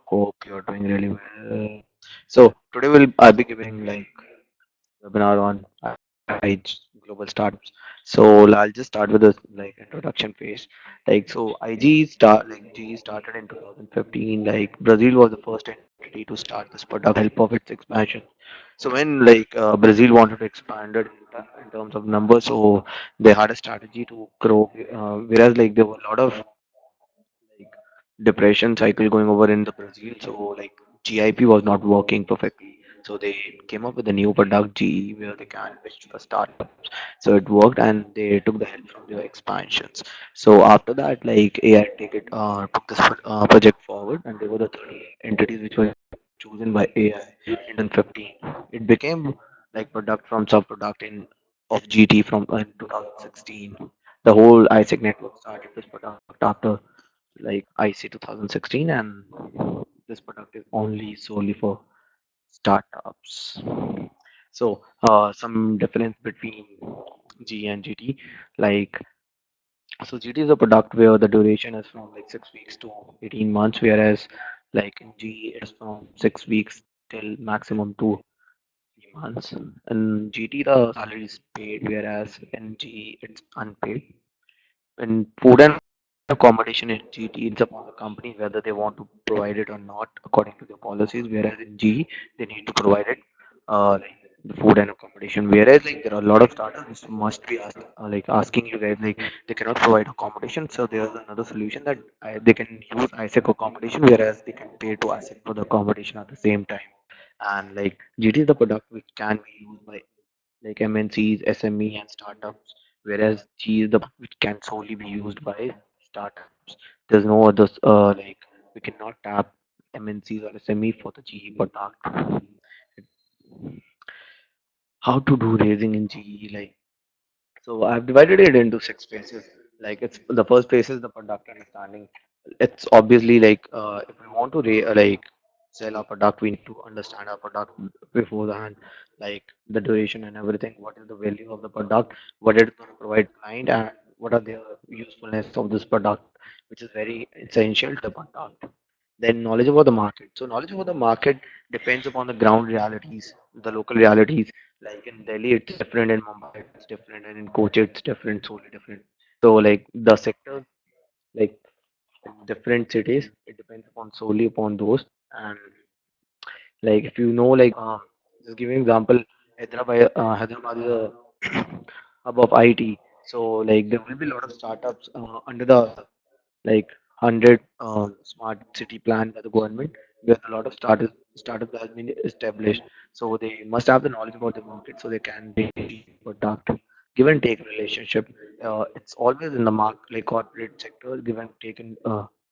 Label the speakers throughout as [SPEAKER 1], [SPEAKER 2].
[SPEAKER 1] Hope you're doing really well. So today will I'll be giving webinar on iGE global startups. So I'll just start with the introduction phase. So IG GE started in 2015. Brazil was the first entity to start this product help of its expansion. So when Brazil wanted to expand it in terms of numbers, so they had a strategy to grow. Whereas there were a lot of like depression cycle going over in the Brazil. So GIP was not working perfectly. So they came up with a new product GE where they can pitch for startups. So it worked and they took the help from their expansions. So after that, AI took this project forward and they were the 30 entities which were chosen by AI in 2015. It became product from sub product in of GT from in 2016. The whole ISEC network started this product after IC 2016, and this product is only solely for startups. So, some difference between G and GT, like GT is a product where the duration is from 6 weeks to 18 months, whereas in G it is from 6 weeks till maximum to 3 months. In GT the salary is paid, whereas in G it's unpaid. In food and accommodation in GT, it's upon the company whether they want to provide it or not according to their policies. Whereas in G, they need to provide it, the food and accommodation. Whereas there are a lot of startups which must be asking you guys they cannot provide accommodation. So there's another solution that they can use ISEC accommodation, whereas they can pay to ISEC for the accommodation at the same time. And GT is the product which can be used by MNCs, SME, and startups, whereas G is the which can solely be used by startups. There's no others we cannot tap MNCs or SME for the GE product. How to do raising in GE? So I've divided it into six phases. It's the first phase is the product understanding. It's obviously if we want to sell our product, we need to understand our product beforehand, the duration and everything. What is the value of the product? What it is going to provide client, and what are the usefulness of this product, which is very essential to the product. Then knowledge about the market. So knowledge about the market depends upon the ground realities, the local realities. In Delhi, it's different. In Mumbai, it's different, and in Kochi, it's different, solely different. So the sector, like in different cities, it depends upon solely upon those. And if you know, just giving example, Hyderabad is a hub of IT. So there will be a lot of startups under the 100 smart city plan by the government, where a lot of startups has been established. So they must have the knowledge about the market, so they can be product give and take relationship. It's always in the corporate sector, give and take in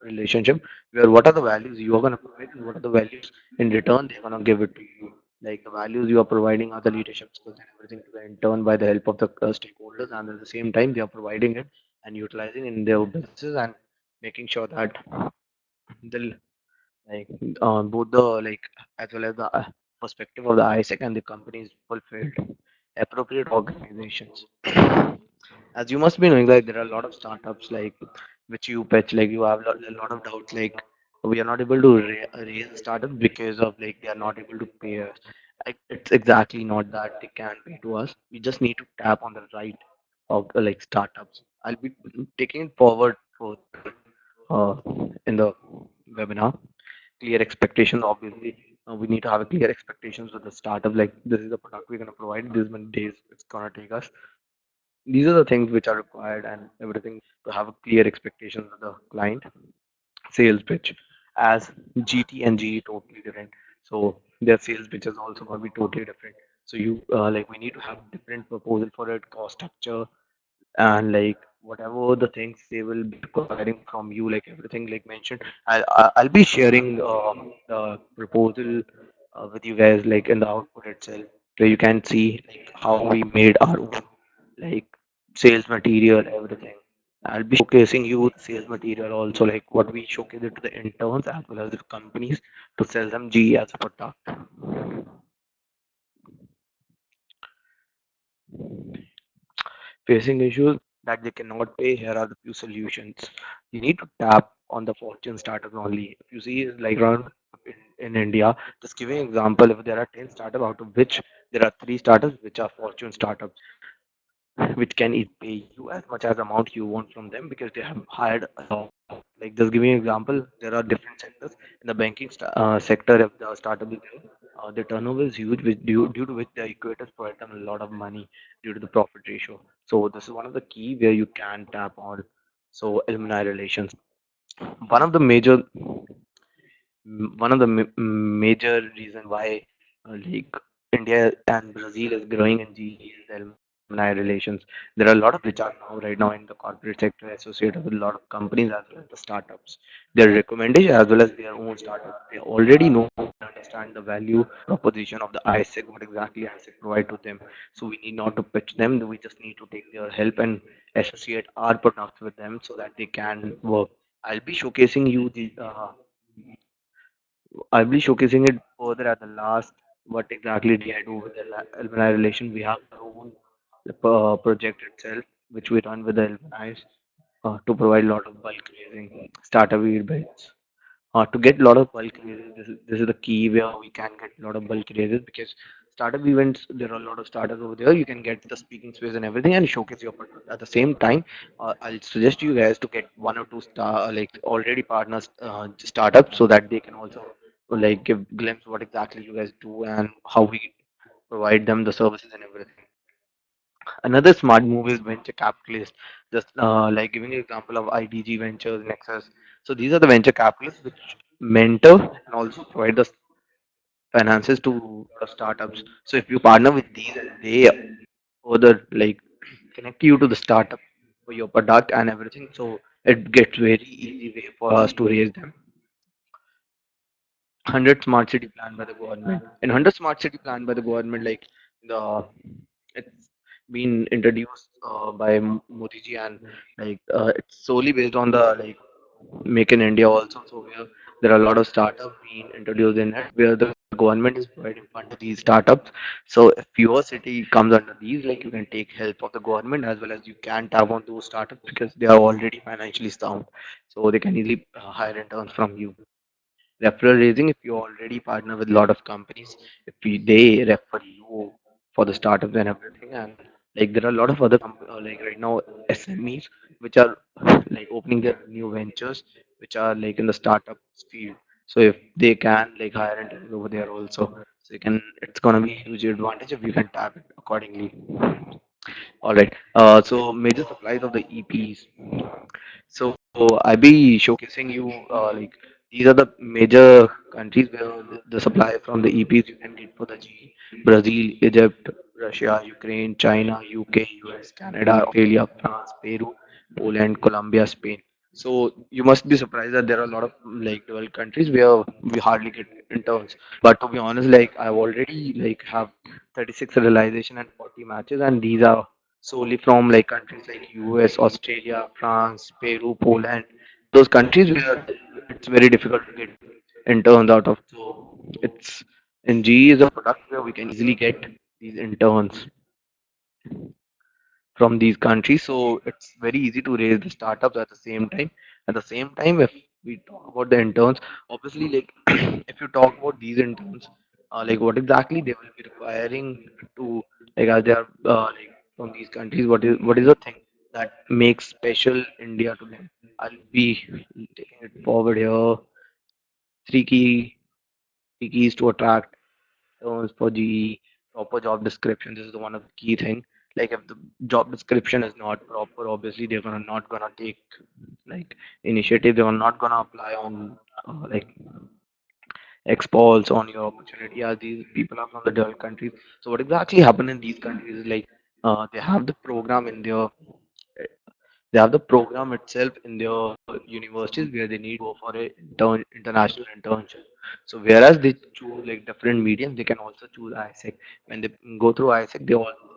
[SPEAKER 1] relationship, where what are the values you are going to provide and what are the values in return they're going to give it to you. The values you are providing are the leadership skills and everything to the intern by the help of the stakeholders, and at the same time they are providing it and utilizing in their businesses and making sure that the like both the as well as the perspective of the ISEC and the company is fulfilled. Appropriate organizations. As you must be knowing, there are a lot of startups which you pitch, you have a lot of doubts, we are not able to raise a startup because of they are not able to pay us. It's exactly not that they can pay to us. We just need to tap on the right of the startups. I'll be taking it forward for uh, in the webinar. Clear expectations, obviously. We need to have a clear expectations with the startup. This is the product we're going to provide. This many days it's going to take us. These are the things which are required and everything to have a clear expectations with the client. Sales pitch, as GT and GE totally different. So their sales pitch is also going to be totally different. So you we need to have different proposal for it, cost structure, and whatever the things they will be requiring from you, everything mentioned. I'll be sharing the proposal with you guys in the output itself, where you can see how we made our own like sales material, everything. I'll be showcasing you the sales material also, what we showcase it to the interns as well as the companies to sell them GE as a product. Facing issues that they cannot pay, here are the few solutions. You need to tap on the fortune startups only. If you see like around in India, just giving example, if there are 10 startups, out of which there are three startups which are fortune startups, which can pay you as much as amount you want from them because they have hired a lot. Like just giving an example, there are different sectors in the banking sector. If the startup is there, the turnover is huge, which due to which the equators provide them a lot of money due to the profit ratio. So this is one of the key where you can tap on. So alumni relations, one of the major one of the major reason why like India and Brazil is growing in GE is the alumni relations. There are a lot of which are now right now in the corporate sector associated with a lot of companies as well as the startups. Their recommendation as well as their own startup. They already know and understand the value proposition of the ISEC, what exactly ISEC provide to them. So we need not to pitch them. We just need to take their help and associate our products with them so that they can work. I'll be showcasing you the I'll be showcasing it further at the last. What exactly did I do with the alumni relation? We have our own project itself, which we run with the alumni to provide a lot of bulk raising, startup events. To get a lot of bulk raises, this is the key where we can get a lot of bulk raises because startup events, there are a lot of startups over there. You can get the speaking space and everything and showcase your product. At the same time, I'll suggest you guys to get one or two like already partners startups so that they can also like give glimpse what exactly you guys do and how we provide them the services and everything. Another smart move is venture capitalist. Just like giving an example of iDG Ventures, Nexus. So these are the venture capitalists which mentor and also provide the finances to startups. So if you partner with these, they further like connect you to the startup for your product and everything. So it gets very easy way for us to raise them. 100 smart city plan by the government. In 100 smart city plan by the government, like the it's been introduced by Modi ji, and like it's solely based on the like Make in India also. So where there are a lot of startups being introduced in it, where the government is providing fund to these startups. So if your city comes under these, like you can take help of the government as well as you can tap on those startups because they are already financially sound. So they can easily hire interns from you. Referral raising, if you already partner with a lot of companies, if they refer you for the startups and everything, and like there are a lot of other like right now SMEs which are like opening their new ventures, which are like in the startup field. So if they can like hire interns over there also, so you can, it's gonna be a huge advantage if you can tap it accordingly. All right. So major supplies of the EPs. So I be showcasing you like these are the major countries where the supply from the EPs you can get for the G. Brazil, Egypt, Russia, Ukraine, China, UK, US, Canada, Australia, France, Peru, Poland, Colombia, Spain. So you must be surprised that there are a lot of like developed countries where we hardly get interns. But to be honest, like I've already like have 36 realization and 40 matches, and these are solely from like countries like US, Australia, France, Peru, Poland. Those countries where it's very difficult to get interns out of. So it's in GE is a product where we can easily get these interns from these countries. So it's very easy to raise the startups at the same time. At the same time, if we talk about the interns, obviously, like if you talk about these interns, like what exactly they will be requiring to, like as they are like from these countries, what is the thing that makes special India to them? I'll be taking it forward here. Three key keys to attract terms for the proper job description. This is the one of the key thing. Like if the job description is not proper, obviously they're gonna not gonna take like initiative. They're not gonna apply on like expulse on your opportunity as these people are from the developed countries. So what exactly happen in these countries is like they have the program in their they have the program itself in their universities where they need to go for a international internship. So whereas they choose like different mediums, they can also choose ISEC. When they go through ISEC,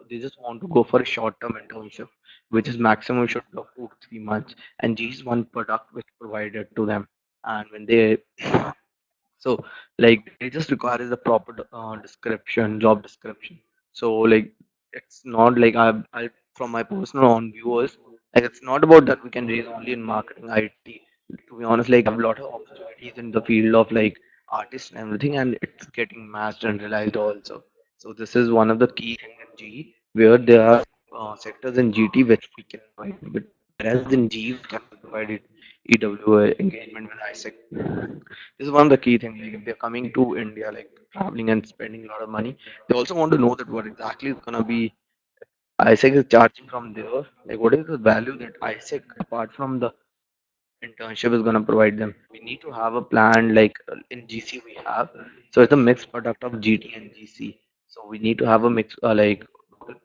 [SPEAKER 1] they just want to go for a short-term internship, which is maximum should be of 2 to 3 months. And G is one product which provided to them. And when they so like they just require is a proper description, job description. So like it's not like I from my personal on viewers, like it's not about that we can raise only in marketing IT. to be honest, like have a lot of opportunities in the field of like artists and everything, and it's getting mass generalized also. So this is one of the key things in GE where there are sectors in GT which we can provide, but whereas in GE we can provide it EW engagement with ISEC. This is one of the key things. Like if they're coming to India, like traveling and spending a lot of money, they also want to know that what exactly is gonna be ISEC is charging from there. Like what is the value that ISEC apart from the internship is going to provide them. We need to have a plan like in GC we have. So it's a mixed product of GT and GC. So we need to have a mix like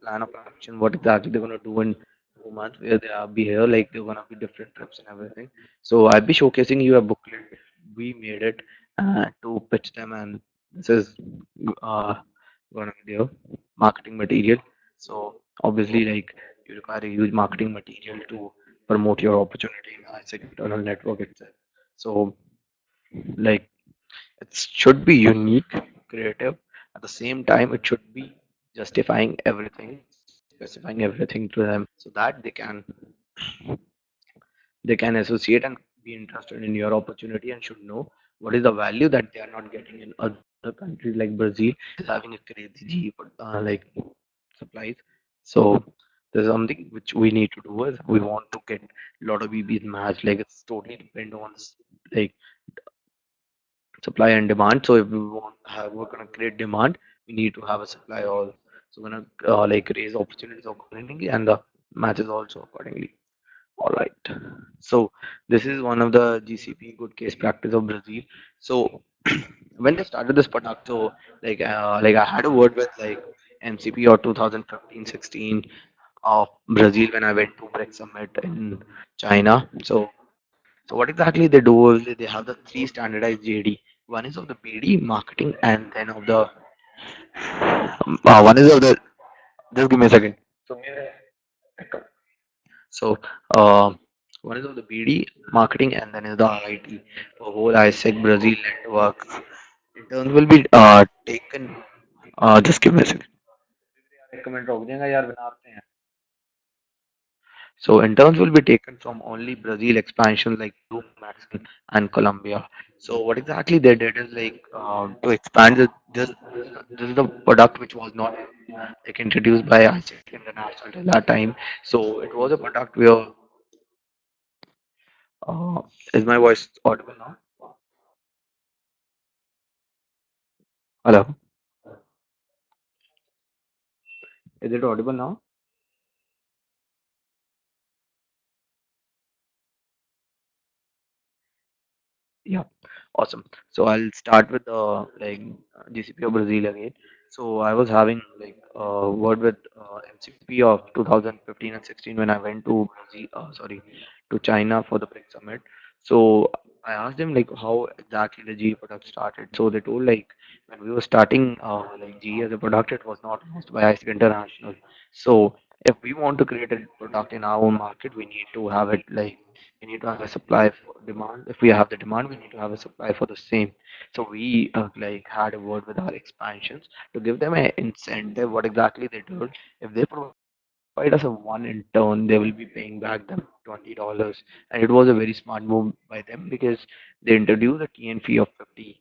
[SPEAKER 1] plan of action, what exactly they're going to do in 2 months, where they are be here, like they're going to be different trips and everything. So I'll be showcasing you a booklet. We made it to pitch them, and this is uh, going to be their marketing material. So obviously, like you require a huge marketing material to promote your opportunity as an internal network itself. So, like, it should be unique, creative. At the same time, it should be justifying everything, specifying everything to them, so that they can associate and be interested in your opportunity and should know what is the value that they are not getting in other countries like Brazil is having a crazy like supplies. So there's something which we need to do is we want to get a lot of BBs matched. Like it's totally depend on like supply and demand. So if we want have we're gonna create demand, we need to have a supply also. So we're gonna like raise opportunities accordingly and the matches also accordingly. All right. So this is one of the GCP good case practice of Brazil. So when they started this product, so like I had a word with like MCP or 2015-16 of Brazil when I went to BRICS Summit in China. So what exactly they do is they have the three standardized JD. One is of the BD marketing, and then of the one is of the. Just give me a second. So So, uh, one is of the BD marketing, and then is the IT. The whole ISEC Brazil network. Interns will be taken. Just give me a second. एक minute रोक देगा यार बनाते हैं. So interns will be taken from only Brazil expansion like Peru, Mexico, and Colombia. So what exactly they did is like to expand this is the product which was not like introduced by ISEC International till that time. So it was a product where uh, is my voice audible now? Hello, is it audible now? Yeah, awesome. So I'll start with like GCP of Brazil again. So I was having like a word with MCP of 2015 and 16 when I went to Brazil, sorry, to China for the BRICS summit. So I asked them like how exactly the GE product started. So they told like when we were starting like GE as a product, it was not used by ICE International. So if we want to create a product in our own market, we need to have it like we need to have a supply for demand. If we have the demand, we need to have a supply for the same. So we like had a word with our expansions to give them an incentive. What exactly they do? If they provide us a one in turn, they will be paying back them $20, and it was a very smart move by them because they introduced a TN fee of $50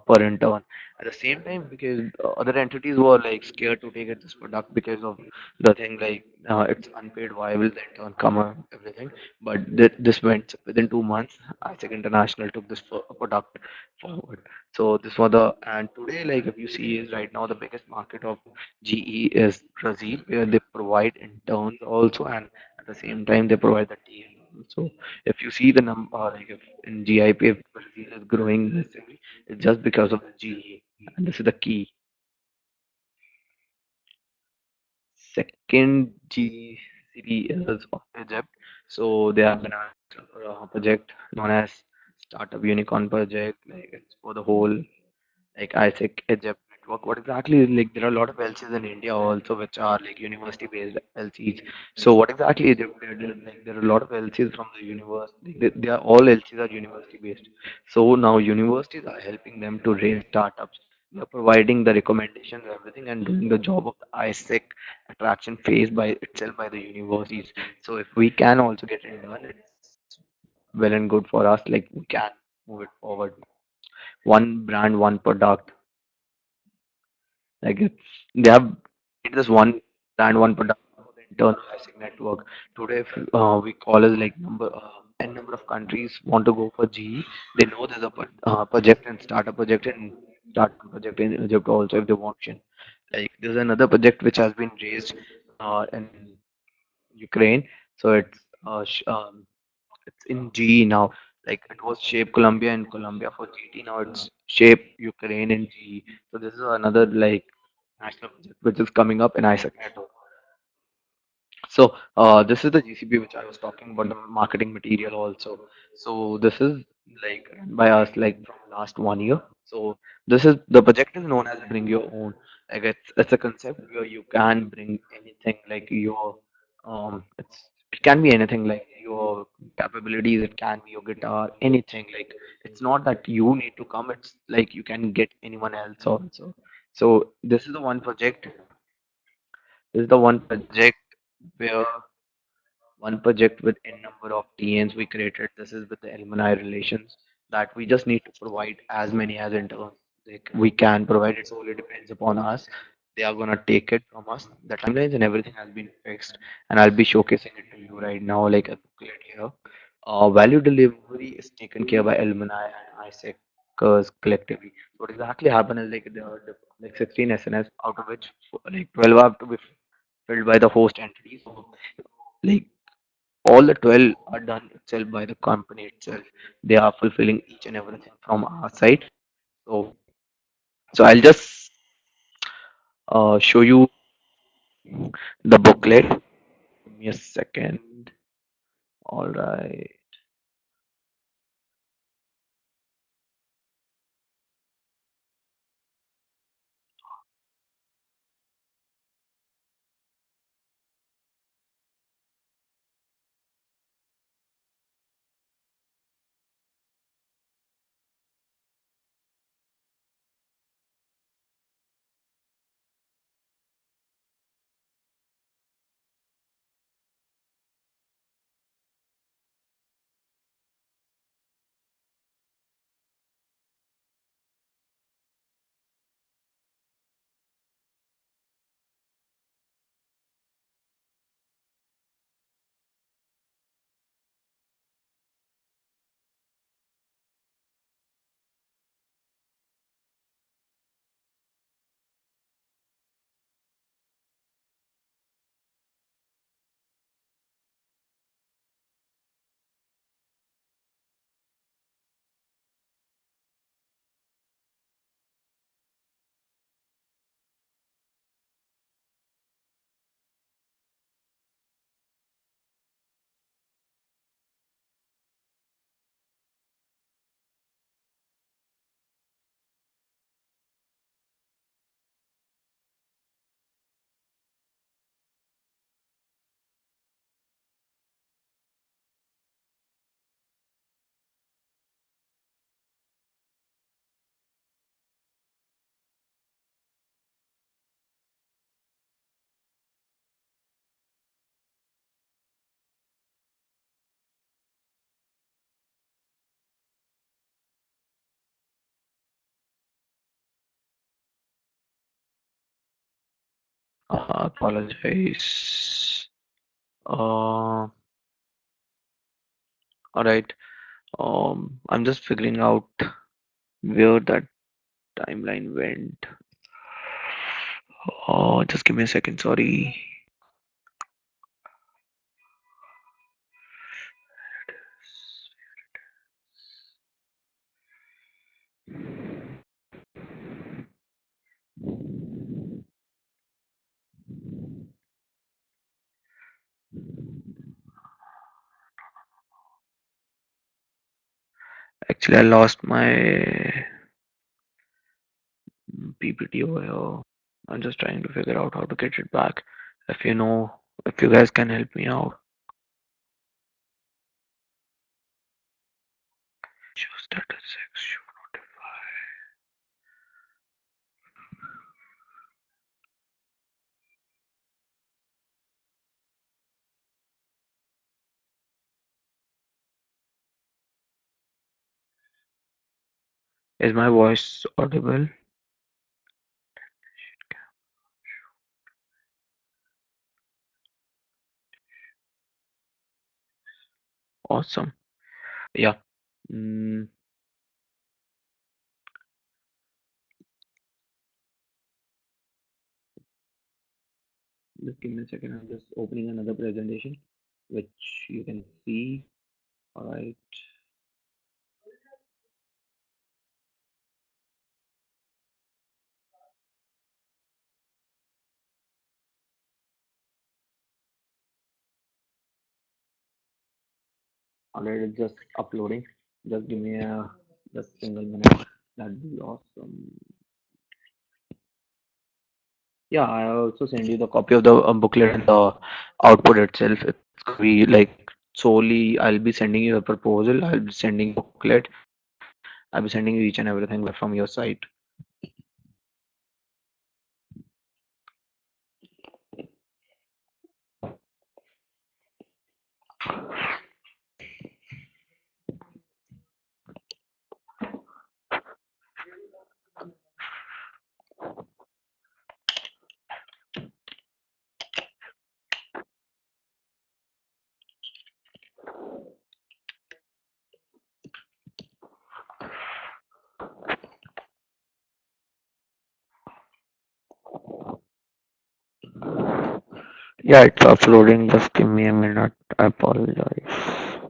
[SPEAKER 1] per intern. At the same time, because other entities were like scared to take it this product because of the thing like it's unpaid viable, the intern cover everything. But this went within 2 months. ISEC International took this product forward. So this was the and today like if you see is right now the biggest market of GE is Brazil, where they provide interns also, and at the same time they provide the team. So if you see the number, like if in GIP, if Brazil is growing massively, it's just because of the GE, and this is the key. Second GCP is of Egypt, so they have been a project known as Startup Unicorn Project. Like it's for the whole like ISEC Egypt network. What exactly is like there are a lot of LCs in India also which are like university based LCs. So what exactly like there are a lot of LCs from the university. They are all LCs are university based. So now universities are helping them to raise startups. They are providing the recommendations, everything, and doing the job of the ISEC attraction phase by itself by the universities. So if we can also get it done, well and good for us. Like we can move it forward. One brand, one product. Like it's they have made this one brand, one product for the internal ISIC network. Today, if we call as like n number of countries want to go for GE, they know there's a project and start a project in Egypt also if they want. Like there's another project which has been raised in Ukraine, so it's in GE now. Like it was Shape Colombia in Colombia for GT. Now it's Shape Ukraine in GE. So this is another like national project which is coming up in ISAC network. So this is the GCP which I was talking about, the marketing material also. So this is like run by us like from last 1 year. So this is the project is known as Bring Your Own. Like it's a concept where you can bring anything like your it can be anything like your capabilities, it can be your guitar, anything like it's not that you need to come, it's like you can get anyone else also. So this is the one project where one project with n number of TNs we created. This is with the alumni relations that we just need to provide as many as interns like we can provide. It solely depends upon us. They are gonna take it from us. The timelines and everything has been fixed, and I'll be showcasing it to you right now, like a booklet here. Value delivery is taken care by alumni and ISECers collectively. So what exactly happened is like there are like 16 SNS out of which like 12 have to be filled by the host entity. So like all the 12 are done itself by the company itself. They are fulfilling each and everything from our side. So, so I'll just show you the booklet. Give me a second. All right. Apologize. All right. I'm just figuring out where that timeline went. Oh, just give me a second. Sorry. Actually, I lost my PPT over here. I'm just trying to figure out how to get it back. If you know, if you guys can help me out. Show statistics, show notify. Is my voice audible? Awesome. Yeah. Mm, just give me a second. I'm just opening another presentation, which you can see. All right. All right. It's just uploading. Just give me a just single minute. That'd be awesome. Yeah, I also send you the copy of the booklet and the output itself. It's gonna be like solely. I'll be sending you a proposal. I'll be sending booklet. I'll be sending you each and everything from your site. Yeah, it's uploading. Just give me a minute. I apologize.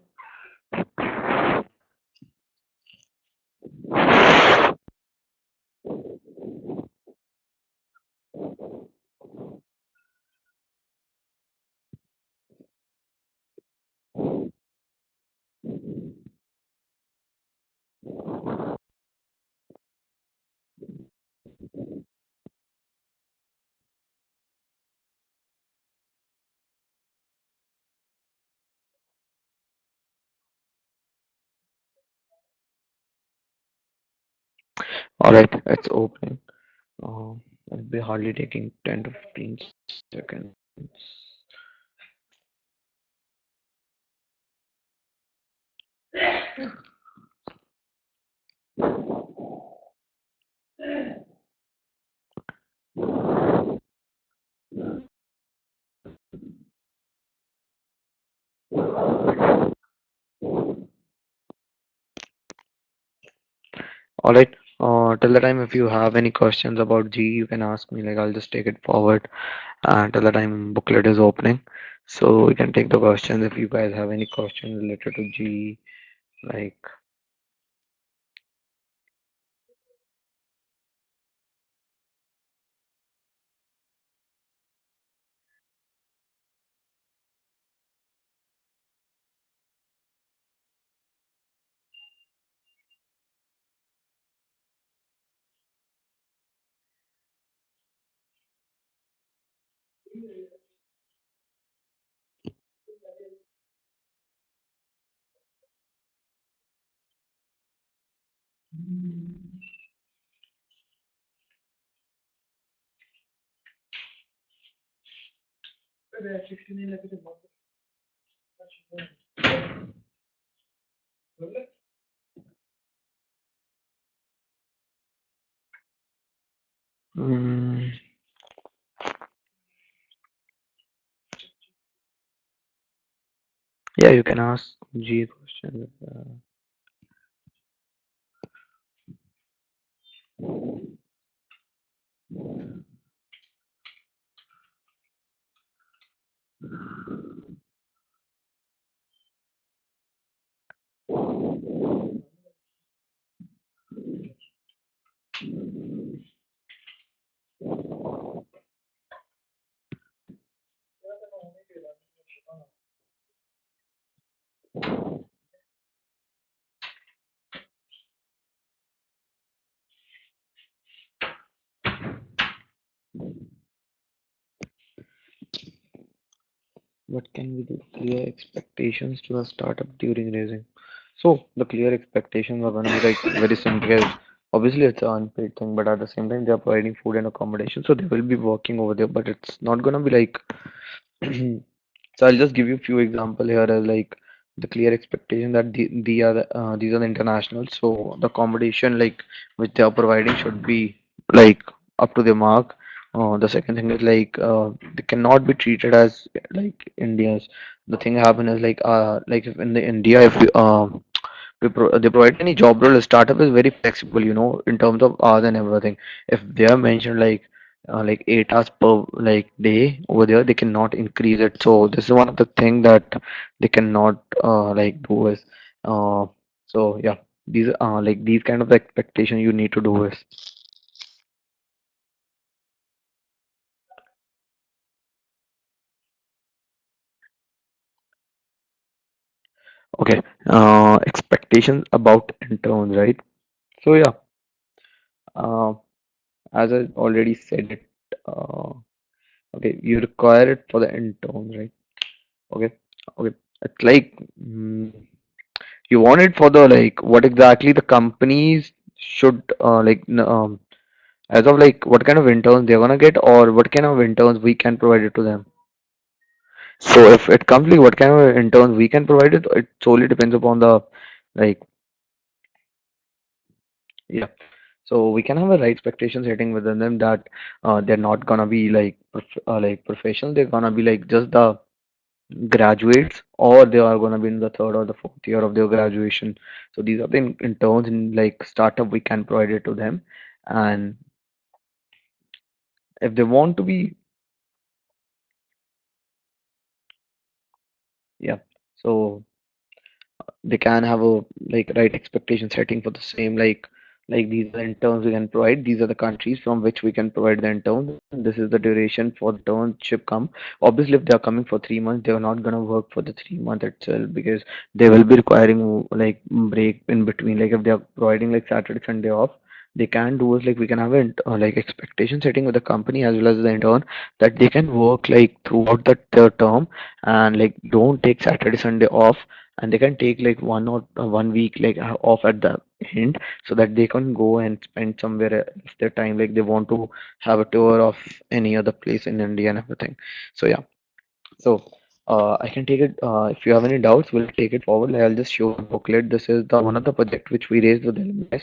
[SPEAKER 1] All right, it's opening. It'll be hardly taking 10 to 15 seconds. All right. Till the time, if you have any questions about G, you can ask me. Like, I'll just take it forward till the time booklet is opening. So we can take the questions if you guys have any questions related to G. Like, mm, yeah, you can ask G questions. What can we do? Clear expectations to a startup during raising. So the clear expectations are gonna be like very simple. Guys. Obviously, it's an unpaid thing, but at the same time, they are providing food and accommodation, so they will be working over there. But it's not gonna be like. So I'll just give you a few example here as like the clear expectation that these are the international, so the accommodation like which they are providing should be like up to the mark. The second thing is like they cannot be treated as like Indians. The thing happen is like if in the India if they provide any job role, a startup is very flexible, in terms of hours and everything. If they are mentioned like 8 hours per like day over there, they cannot increase it. So this is one of the thing that they cannot like do is so yeah, these kind of expectation you need to do is okay. Expectations about interns, right? So yeah, uh, as I already said it, uh, okay, you require it for the interns, right? Okay, okay. It's like you want it for the like what exactly the companies should as of like what kind of interns they're gonna get or what kind of interns we can provide it to them. So if it comes like what kind of interns we can provide it, it solely depends upon the like yeah. So we can have a right expectation setting within them that they're not gonna be like professional. They're gonna be like just the graduates or they are going to be in the third or the fourth year of their graduation. So these are the interns in like startup we can provide it to them. And if they want to be, yeah, so they can have a like right expectation setting for the same like these are the interns we can provide, these are the countries from which we can provide the interns, and this is the duration for the internship come. Obviously if they are coming for 3 months they are not going to work for the 3 month itself because they will be requiring like break in between, like if they are providing like Saturday Sunday off, they can do is like we can have an like expectation setting with the company as well as the intern that they can work like throughout the their term and like don't take Saturday Sunday off, and they can take like 1 week like off at the end so that they can go and spend somewhere else their time, like they want to have a tour of any other place in India and everything. So yeah, so I can take it if you have any doubts we'll take it forward. Like, I'll just show a booklet. This is the one of the project which we raised with the alumni.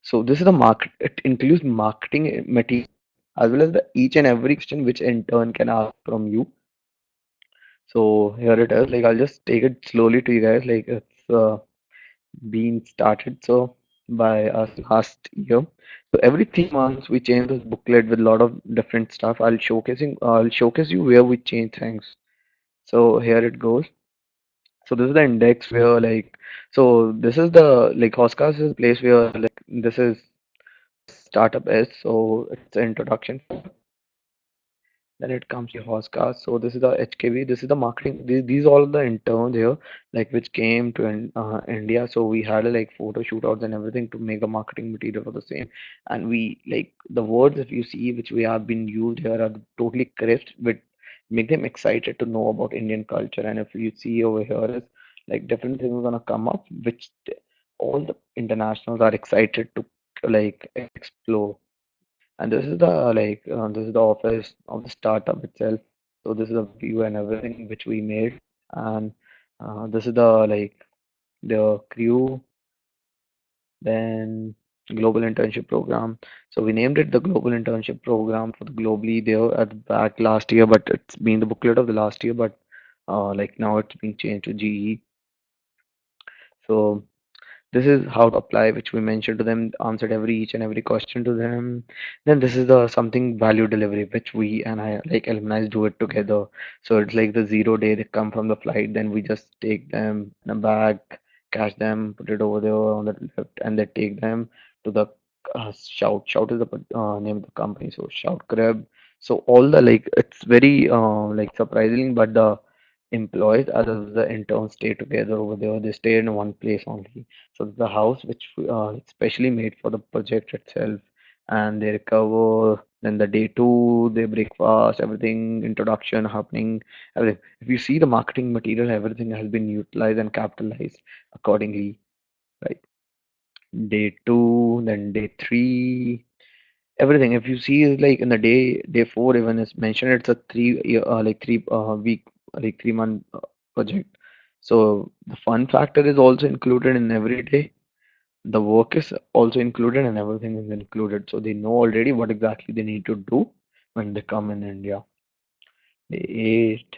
[SPEAKER 1] So this is the market, it includes marketing material as well as the each and every question which intern can ask from you. So here it is, like I'll just take it slowly to you guys, like it's been started so by us last year. So every 3 months we change this booklet with a lot of different stuff. I'll showcase you where we change things. So here it goes. So this is the index where like so this is the like Hoskas is the place where like this is startup is, so it's an introduction. Then it comes to Oscar. So this is the HKV. This is the marketing. These all the interns here, like which came to India. So we had like photo shootouts and everything to make a marketing material for the same. And we like the words if you see which we have been used here are totally crisp, but make them excited to know about Indian culture. And if you see over here is like different things are gonna come up, which all the internationals are excited to like explore. And this is the this is the office of the startup itself. So this is a view and everything which we made, and this is the like the crew. Then global internship program. So we named it the global internship program for the globally there at the back last year, but it's been the booklet of the last year, but like now it's been changed to GE. So this is how to apply, which we mentioned to them, answered every each and every question to them. Then this is the something value delivery, which we and I like alumni do it together. So it's like the 0 day they come from the flight, then we just take them in a bag, cash them, put it over there on the left, and then take them to the Shout. Shout is the name of the company. So Shout Crib. So all the like it's very like surprising, but the employees as well as the interns stay together over there. They stay in one place only. So the house which especially made for the project itself, and they recover. Then the day two, they breakfast, everything, introduction happening, everything. If you see the marketing material, everything has been utilized and capitalized accordingly, right? Day two, then day three, everything. If you see is like in the day four, even is mentioned it's a 3 year like 3 week like 3 month project. So the fun factor is also included in every day. The work is also included and everything is included. So they know already what exactly they need to do when they come in India. They ate.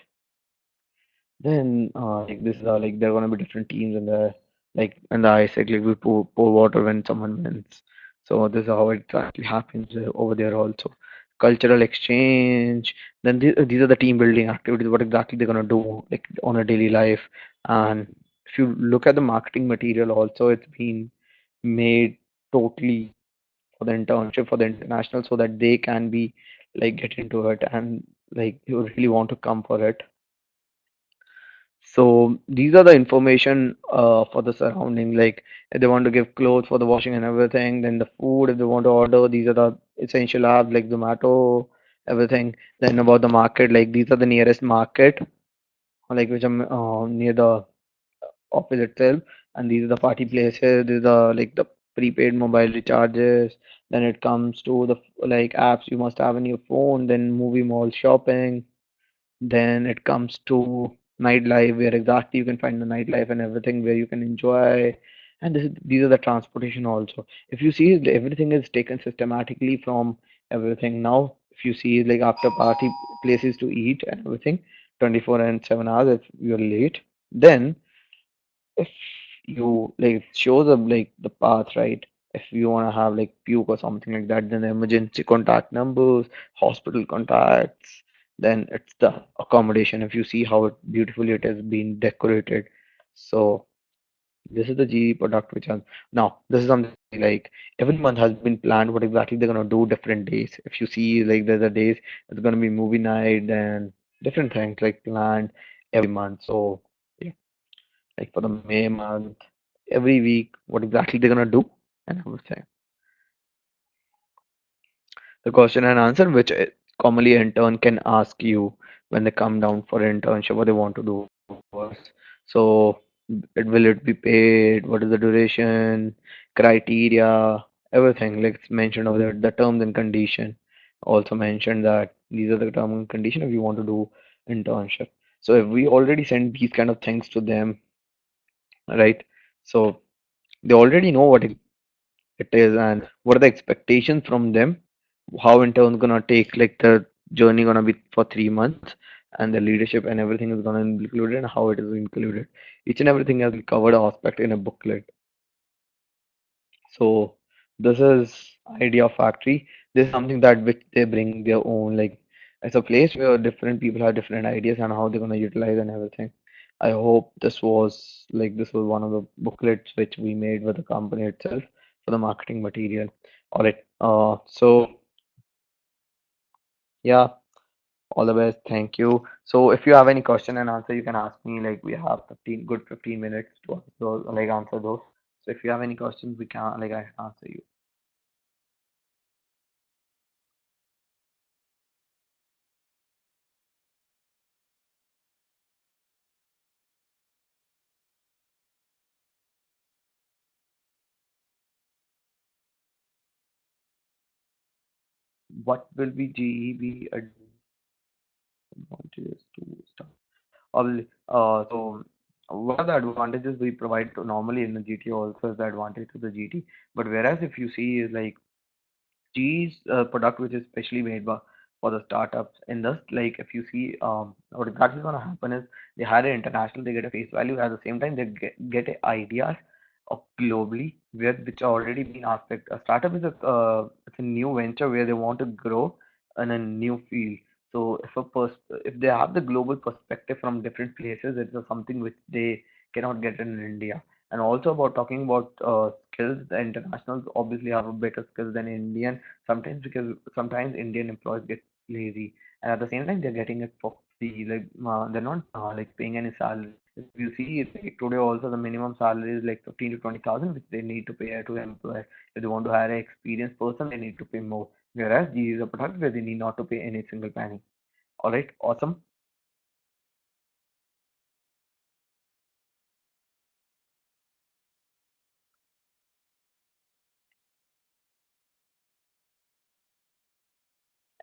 [SPEAKER 1] Then like this is like there are gonna be different teams in the like in the ice like we pour water when someone wins. So this is how it exactly happens over there also. Cultural exchange. Then these are the team building activities. What exactly they're gonna do like on a daily life. And if you look at the marketing material also, it's been made totally for the internship for the international so that they can be like get into it and like you really want to come for it. So these are the information for the surrounding. Like if they want to give clothes for the washing and everything, then the food if they want to order, these are the essential apps like Zomato, everything. Then about the market, like these are the nearest market, like which are near the office itself, and these are the party places. These are like the prepaid mobile recharges. Then it comes to the like apps you must have in your phone. Then movie mall shopping, then it comes to nightlife, where exactly you can find the nightlife and everything where you can enjoy. And these are the transportation also. If you see, everything is taken systematically from everything. Now, if you see, like after party places to eat and everything, 24 and 7 hours, if you're late, then if you like it shows up like the path, right? If you want to have like puke or something like that, then the emergency contact numbers, hospital contacts, then it's the accommodation. If you see how beautifully it has been decorated. So this is the GE product which has now this is something like every month has been planned what exactly they're gonna do different days. If you see like there's a days it's gonna be movie night and different things like planned every month. So yeah, like for the May month, every week, what exactly they're gonna do, and everything. The question and answer, which commonly intern can ask you when they come down for internship, what they want to do first. So, will it be paid? What is the duration? Criteria? Everything like it's mentioned over there. The terms and condition also mentioned that these are the terms and condition if you want to do internship. So if we already send these kind of things to them, right? So they already know what it is and what are the expectations from them, how intern's gonna take like the journey gonna be for 3 months, and the leadership and everything is gonna be included and how it is included. Each and everything has been covered aspect in a booklet. So this is idea factory. This is something that which they bring their own like it's a place where different people have different ideas and how they're gonna utilize and everything. I hope this was one of the booklets which we made with the company itself for the marketing material. All right. So yeah, all the best. Thank you. So if you have any question and answer, you can ask me. Like we have 15 minutes to answer like answer those. So if you have any questions, we can like I can answer you. What will be GEB advantages to start? So one of the advantages we provide to normally in the GT also is the advantage to the GT. But whereas if you see is like G's product, which is specially made by, for the startups in this, like if you see, what exactly is going to happen is they hire an international, they get a face value. At the same time, they get ideas of globally where which are already been aspect. A startup is it's a new venture where they want to grow in a new field. So if they have the global perspective from different places, it's something which they cannot get in India. And also about talking about skills, the internationals obviously have a better skills than Indian sometimes because sometimes Indian employees get lazy, and at the same time they're getting it for free. Like they're not like paying any salary. If you see like, today also the minimum salary is like 15 to 20,000, which they need to pay to employer. If they want to hire an experienced person, they need to pay more. Whereas these are products where they need not to pay any single penny. All right, awesome.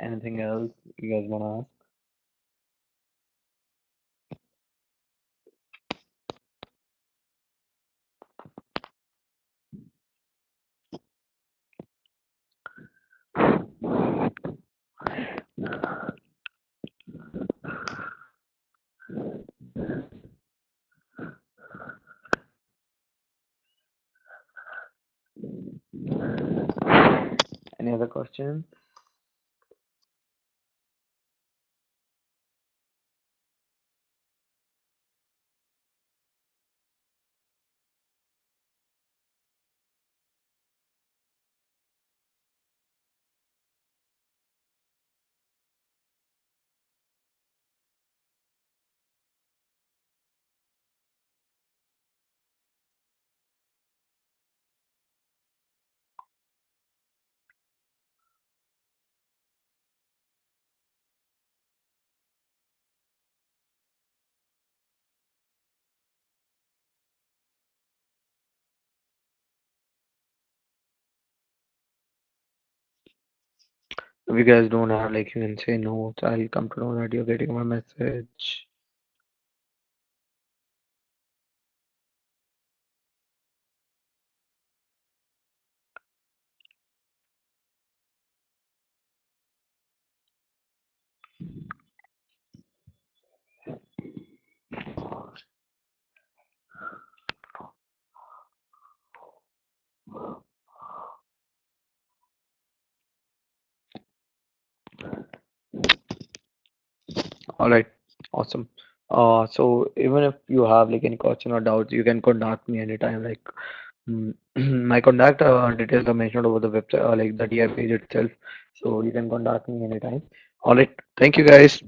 [SPEAKER 1] Anything else you guys wanna ask? another question. If you guys don't have, like, you can say notes. I'll come to know that you're getting my message. All right, awesome. So even if you have like any question or doubts, you can contact me anytime. Like, my contact details are mentioned over the website, like the DI page itself. So you can contact me anytime. All right, thank you guys.